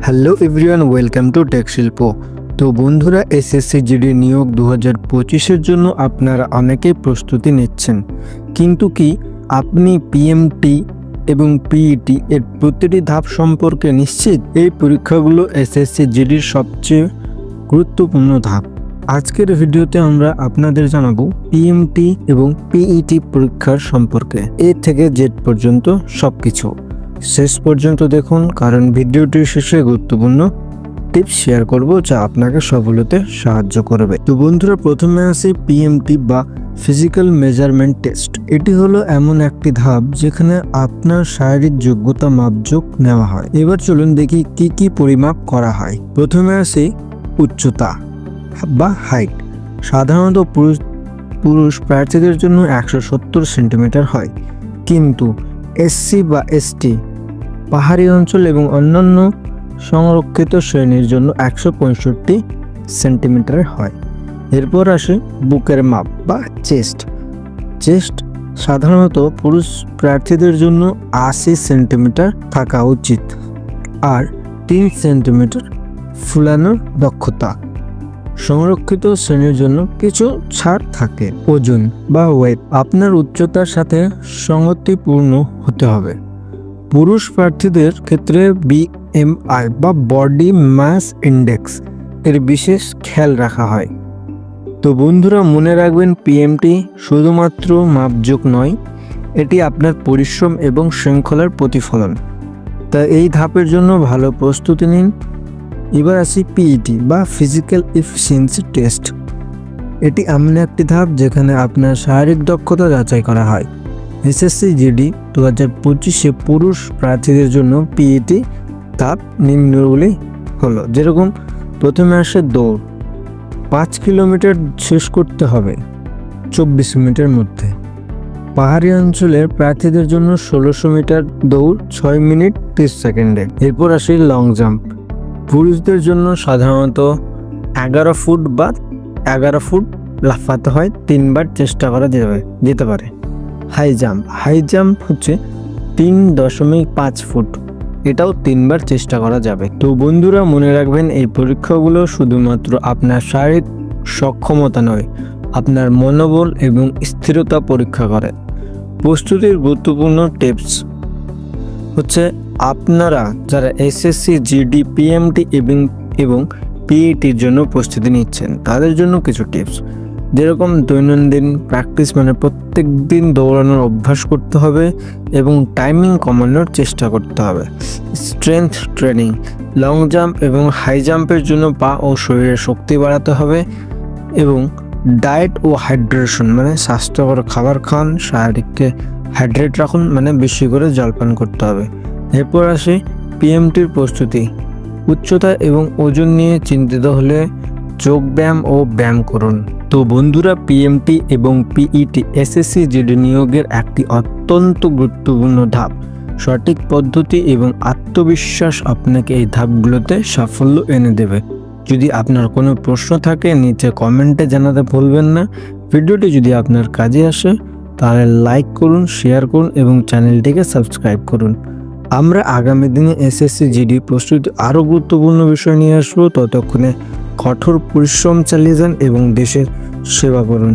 Hello everyone, welcome to tech শিল্প। তো বন্ধুরা, এসএসসি জিডি নিয়োগ 2025-এর জন্য আপনারা অনেকেই প্রস্তুতি নিচ্ছেন, কিন্তু কি আপনি পিএমটি এবং পিইটি এর প্রতিটি ধাপ সম্পর্কে নিশ্চিত? এই পরীক্ষাগুলো এসএসসি জিডির সবচেয়ে গুরুত্বপূর্ণ ধাপ। আজকের ভিডিওতে আমরা আপনাদের জানাবো পিএমটি এবং পিইটি পরীক্ষার সম্পর্কে, এ থেকে জেড পর্যন্ত সবকিছু। শেষ পর্যন্ত দেখুন, কারণ ভিডিওটির শেষে গুরুত্বপূর্ণ টিপস শেয়ার করব যা আপনাকে সফল হতে সাহায্য করবে। তো বন্ধুরা, প্রথমে আসি পিএমটি বা ফিজিক্যাল মেজারমেন্ট টেস্ট। এটি হলো এমন একটি ধাপ যেখানে আপনার শারীরিক যোগ্যতা মাপজোক নেওয়া হয়। এবার চলুন দেখি কি কি পরিমাপ করা হয়। প্রথমে আসি উচ্চতা বা হাইট। সাধারণত পুরুষ প্রার্থীদের জন্য 170 সেন্টিমিটার হয়, কিন্তু এসসি বা এসটি, পাহাড়ি অঞ্চল এবং অন্যান্য সংরক্ষিত শ্রেণীর জন্য 165 সেন্টিমিটার হয়। এরপর আসে বুকের মাপ বা চেস্ট সাধারণত পুরুষ প্রার্থীদের জন্য 80 সেন্টিমিটার থাকা উচিত, আর 3 সেন্টিমিটার ফুলানোর দক্ষতা। সংরক্ষিত শ্রেণীর জন্য কিছু ছাড় থাকে। ওজন বা ওয়েট আপনার উচ্চতার সাথে সঙ্গতিপূর্ণ হতে হবে। পুরুষ প্রার্থীদের ক্ষেত্রে বিএমআই বা বডি মাস ইন্ডেক্স এর বিশেষ খেয়াল রাখা হয়। তো বন্ধুরা, মনে রাখবেন, পিএমটি শুধুমাত্র মাপজোক নয়, এটি আপনার পরিশ্রম এবং শৃঙ্খলার প্রতিফলন। তাই এই ধাপের জন্য ভালো প্রস্তুতি নিন। এবার আসি পিইটি বা ফিজিক্যাল এফিসিয়েন্সি টেস্ট। এটি এমন একটি ধাপ যেখানে আপনার শারীরিক দক্ষতা যাচাই করা হয়। এসএসসি জিডি 2025-এ পুরুষ প্রার্থীদের জন্য পিইটি ধাপ নিম্নগুলি হলো, যেরকম প্রথমে আসে দৌড়। 5 কিলোমিটার শেষ করতে হবে 24 মিনিটের মধ্যে। পাহাড়ি অঞ্চলের প্রার্থীদের জন্য 1600 মিটার দৌড় 6 মিনিট 30 সেকেন্ডে। এরপর আসে লং জাম্প। পুরুষদের জন্য সাধারণত 11 ফুট বা 11 ফুট লাফাতে হয়, 3 বার চেষ্টা করা যেতে পারে। হাই জাম্প হচ্ছে 3.5 ফুট, এটাও 3 বার চেষ্টা করা যাবে। তো বন্ধুরা, মনে রাখবেন, এই পরীক্ষাগুলো শুধুমাত্র আপনার শারীরিক সক্ষমতা নয়, আপনার মনোবল এবং স্থিরতা পরীক্ষা করে। প্রস্তুতির গুরুত্বপূর্ণ টিপস হচ্ছে, আপনারা যারা এসএসসি জিডি পিএমটি এবং পিইটির জন্য প্রস্তুতি নিচ্ছেন তাদের জন্য কিছু টিপস, যেরকম দৈনন্দিন প্র্যাকটিস, মানে প্রত্যেক দিন দৌড়ানোর অভ্যাস করতে হবে এবং টাইমিং কমানোর চেষ্টা করতে হবে। স্ট্রেংথ ট্রেনিং, লং জাম্প এবং হাই জাম্পের জন্য পা ও শরীরের শক্তি বাড়াতে হবে। এবং ডায়েট ও হাইড্রেশন, মানে স্বাস্থ্যকর খাবার খান, শারীরিককে হাইড্রেট রাখুন, মানে বেশি করে জলপান করতে হবে। এরপর আসে পিএমটির প্রস্তুতি। উচ্চতা এবং ওজন নিয়ে চিন্তিত হলে যোগব্যায়াম ও ব্যায়াম করুন। তো বন্ধুরা, পিএমটি এবং পিইটি এসএসসি জিডি নিয়োগের একটি অত্যন্ত গুরুত্বপূর্ণ ধাপ। সঠিক পদ্ধতি এবং আত্মবিশ্বাস আপনাকে এই ধাপগুলোতে সাফল্য এনে দেবে। যদি আপনার কোনো প্রশ্ন থাকে নিচে কমেন্টে জানাতে ভুলবেন না। ভিডিওটি যদি আপনার কাজে আসে তাহলে লাইক করুন, শেয়ার করুন এবং চ্যানেলটিকে সাবস্ক্রাইব করুন। আমরা আগামী দিনে এসএসসি জিডি প্রস্তুতি আরও গুরুত্বপূর্ণ বিষয় নিয়ে আসবো। ততক্ষণে কঠোর পরিশ্রম চালিয়ে যান এবং দেশের সেবা করুন।